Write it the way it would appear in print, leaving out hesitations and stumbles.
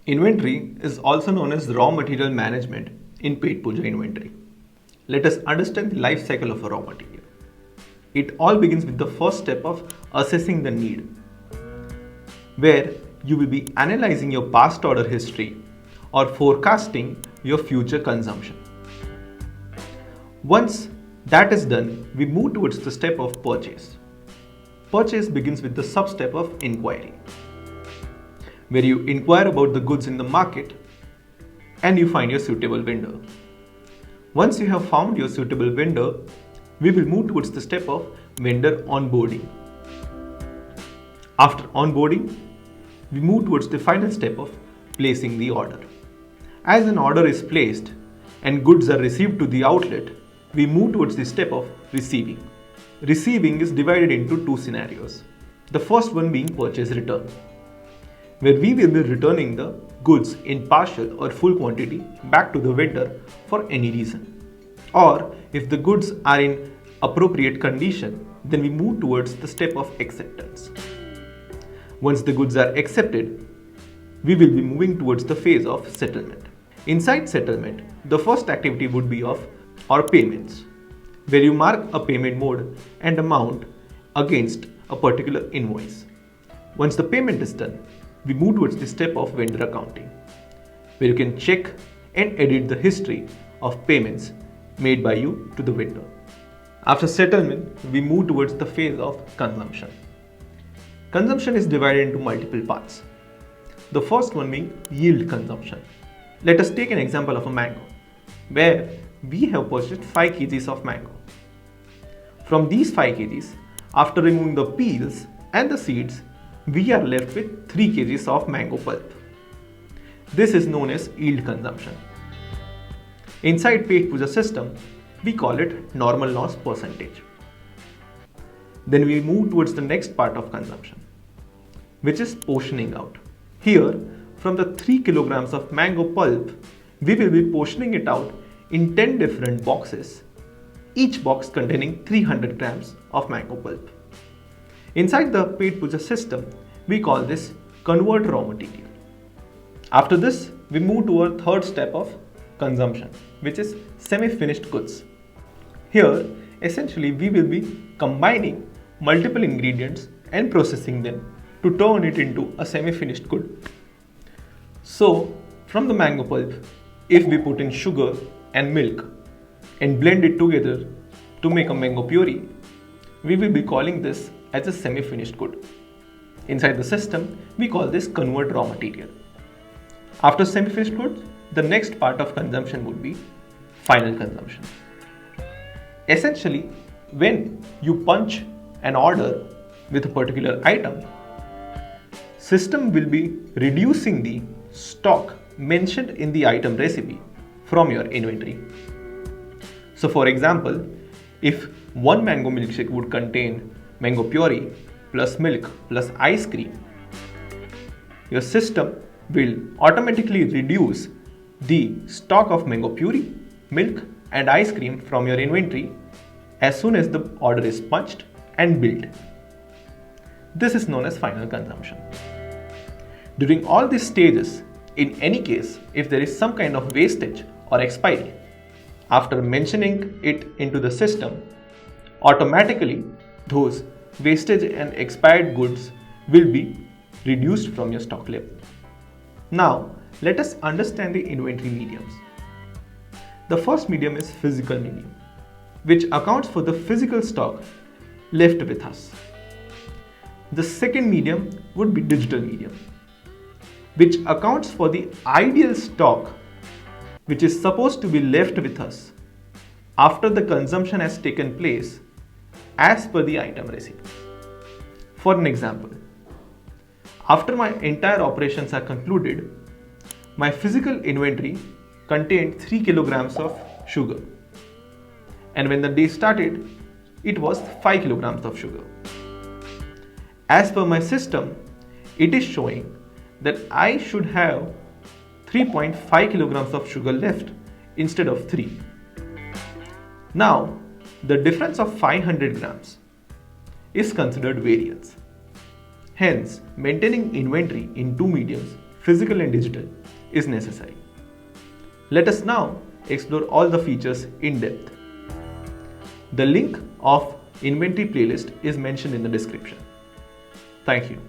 Inventory is also known as raw material management in Petpooja inventory. Let us understand the life cycle of a raw material. It all begins with the first step of assessing the need, where you will be analyzing your past order history or forecasting your future consumption. Once that is done, we move towards the step of purchase. Purchase begins with the sub-step of inquiry, where you inquire about the goods in the market and you find your suitable vendor. Once you have found your suitable vendor, we will move towards the step of vendor onboarding. After onboarding, we move towards the final step of placing the order. As an order is placed and goods are received to the outlet, we move towards the step of receiving. Receiving is divided into two scenarios. The first one being purchase return, where we will be returning the goods in partial or full quantity back to the vendor for any reason. Or if the goods are in appropriate condition, then we move towards the step of acceptance. Once the goods are accepted, we will be moving towards the phase of settlement. Inside settlement, the first activity would be of payments, where you mark a payment mode and amount against a particular invoice. Once the payment is done, we move towards the step of vendor accounting, where you can check and edit the history of payments made by you to the vendor. After settlement, we move towards the phase of consumption. Consumption is divided into multiple parts. The first one being yield consumption. Let us take an example of a mango, where we have purchased 5 kgs of mango. From these 5 kgs, after removing the peels and the seeds, we are left with 3 kgs of mango pulp. This is known as yield consumption. Inside Petpooja system, we call it normal loss percentage. Then we move towards the next part of consumption, which is portioning out. Here, from the 3 kilograms of mango pulp, we will be portioning it out in 10 different boxes, each box containing 300 grams of mango pulp. Inside the Petpooja system, we call this convert raw material. After this, we move to our third step of consumption, which is semi-finished goods. Here, essentially, we will be combining multiple ingredients and processing them to turn it into a semi-finished good. So, from the mango pulp, if we put in sugar and milk and blend it together to make a mango puree, we will be calling this as a semi-finished good. Inside the system, we call this convert raw material. After semi-finished goods, the next part of consumption would be final consumption. Essentially, when you punch an order with a particular item, system will be reducing the stock mentioned in the item recipe from your inventory. So for example, if one mango milkshake would contain mango puree plus milk plus ice cream, your system will automatically reduce the stock of mango puree, milk and ice cream from your inventory as soon as the order is punched and billed. This is known as final consumption. During all these stages, in any case, if there is some kind of wastage or expiry, after mentioning it into the system, automatically those wastage and expired goods will be reduced from your stock level. Now, let us understand the inventory mediums. The first medium is physical medium, which accounts for the physical stock left with us. The second medium would be digital medium, which accounts for the ideal stock which is supposed to be left with us after the consumption has taken place as per the item recipe. For an example, after my entire operations are concluded, my physical inventory contained 3 kilograms of sugar, and when the day started, it was 5 kilograms of sugar. As per my system, it is showing that I should have 3.5 kilograms of sugar left instead of 3. Now, the difference of 500 grams is considered variance. Hence, maintaining inventory in two mediums physical and digital, is necessary. Let us now explore all the features in depth. The link of inventory playlist is mentioned in the description. Thank you.